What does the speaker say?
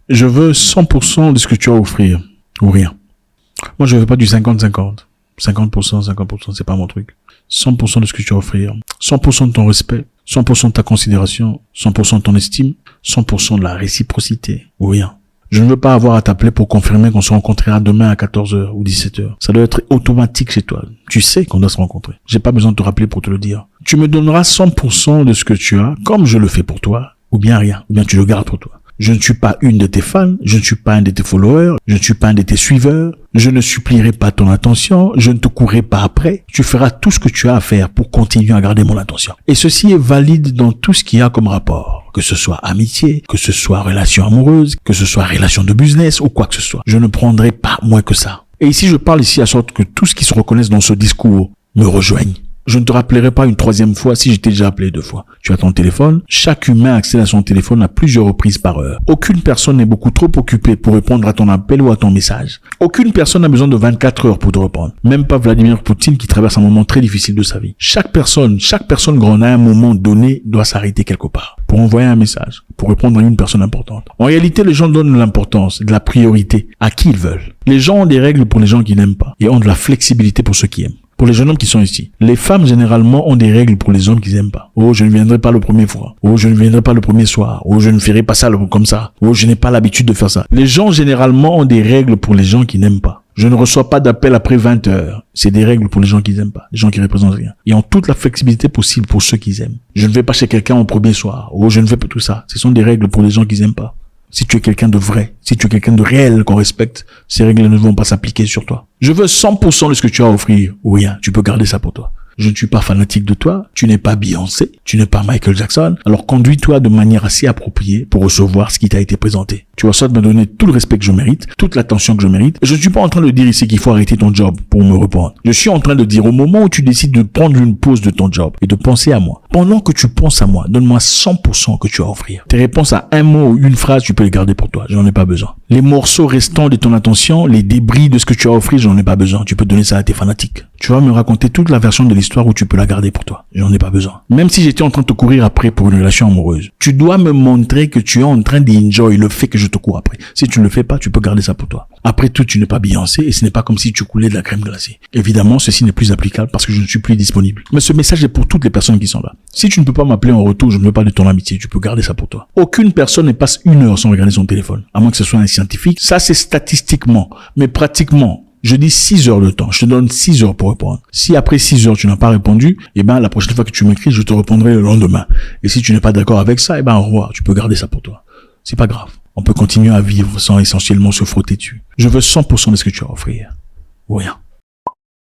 Je veux 100% de ce que tu as à offrir, ou rien. Moi, je veux pas du 50-50. 50%, c'est pas mon truc. 100% de ce que tu as à offrir. 100% de ton respect. 100% de ta considération. 100% de ton estime. 100% de la réciprocité, ou rien. Je ne veux pas avoir à t'appeler pour confirmer qu'on se rencontrera demain à 14h ou 17h. Ça doit être automatique chez toi. Tu sais qu'on doit se rencontrer. J'ai pas besoin de te rappeler pour te le dire. Tu me donneras 100% de ce que tu as, comme je le fais pour toi, ou bien rien, ou bien tu le gardes pour toi. Je ne suis pas une de tes fans, je ne suis pas un de tes followers, je ne suis pas un de tes suiveurs, je ne supplierai pas ton attention, je ne te courrai pas après. Tu feras tout ce que tu as à faire pour continuer à garder mon attention. Et ceci est valide dans tout ce qu'il y a comme rapport. Que ce soit amitié, que ce soit relation amoureuse, que ce soit relation de business ou quoi que ce soit. Je ne prendrai pas moins que ça. Et ici, je parle ici à sorte que tous qui se reconnaissent dans ce discours me rejoignent. Je ne te rappellerai pas une troisième fois si je t'ai déjà appelé 2 fois. Tu as ton téléphone. Chaque humain accède à son téléphone à plusieurs reprises par heure. Aucune personne n'est beaucoup trop occupée pour répondre à ton appel ou à ton message. Aucune personne n'a besoin de 24 heures pour te répondre. Même pas Vladimir Poutine qui traverse un moment très difficile de sa vie. Chaque personne grande à un moment donné doit s'arrêter quelque part pour envoyer un message, pour répondre à une personne importante. En réalité, les gens donnent de l'importance, de la priorité à qui ils veulent. Les gens ont des règles pour les gens qui n'aiment pas et ont de la flexibilité pour ceux qui aiment. Pour les jeunes hommes qui sont ici. Les femmes, généralement, ont des règles pour les hommes qu'ils aiment pas. Oh, je ne viendrai pas le premier fois. Oh, je ne viendrai pas le premier soir. Oh, je ne ferai pas ça comme ça. Oh, je n'ai pas l'habitude de faire ça. Les gens, généralement, ont des règles pour les gens qui n'aiment pas. Je ne reçois pas d'appel après 20 heures. C'est des règles pour les gens qui n'aiment pas. Les gens qui représentent rien. Ils ont toute la flexibilité possible pour ceux qu'ils aiment. Je ne vais pas chez quelqu'un au premier soir. Oh, je ne fais pas tout ça. Ce sont des règles pour les gens qui n'aiment pas. Si tu es quelqu'un de vrai, si tu es quelqu'un de réel qu'on respecte, ces règles ne vont pas s'appliquer sur toi. Je veux 100% de ce que tu as à offrir, ou rien. Tu peux garder ça pour toi. Je ne suis pas fanatique de toi, tu n'es pas Beyoncé, tu n'es pas Michael Jackson, alors conduis-toi de manière assez appropriée pour recevoir ce qui t'a été présenté. Tu vas soit me donner tout le respect que je mérite, toute l'attention que je mérite, et je ne suis pas en train de dire ici qu'il faut arrêter ton job pour me répondre. Je suis en train de dire au moment où tu décides de prendre une pause de ton job et de penser à moi, pendant que tu penses à moi, donne-moi 100% que tu as à offrir. Tes réponses à un mot ou une phrase, tu peux les garder pour toi, j'en ai pas besoin. Les morceaux restants de ton attention, les débris de ce que tu as à offrir, j'en ai pas besoin, tu peux donner ça à tes fanatiques. Tu vas me raconter toute la version de l'histoire où tu peux la garder pour toi. J'en ai pas besoin. Même si j'étais en train de te courir après pour une relation amoureuse, tu dois me montrer que tu es en train d'enjoy le fait que je te cours après. Si tu ne le fais pas, tu peux garder ça pour toi. Après tout, tu n'es pas Beyoncé et ce n'est pas comme si tu coulais de la crème glacée. Évidemment, ceci n'est plus applicable parce que je ne suis plus disponible. Mais ce message est pour toutes les personnes qui sont là. Si tu ne peux pas m'appeler en retour, je ne veux pas de ton amitié. Tu peux garder ça pour toi. Aucune personne ne passe 1 heure sans regarder son téléphone. À moins que ce soit un scientifique. Ça, c'est statistiquement. Mais pratiquement, je dis 6 heures de temps. Je te donne 6 heures pour répondre. Si après 6 heures, tu n'as pas répondu, la prochaine fois que tu m'écris, je te répondrai le lendemain. Et si tu n'es pas d'accord avec ça, au revoir. Tu peux garder ça pour toi. C'est pas grave. On peut continuer à vivre sans essentiellement se frotter dessus. Je veux 100% de ce que tu as à offrir. Ou rien.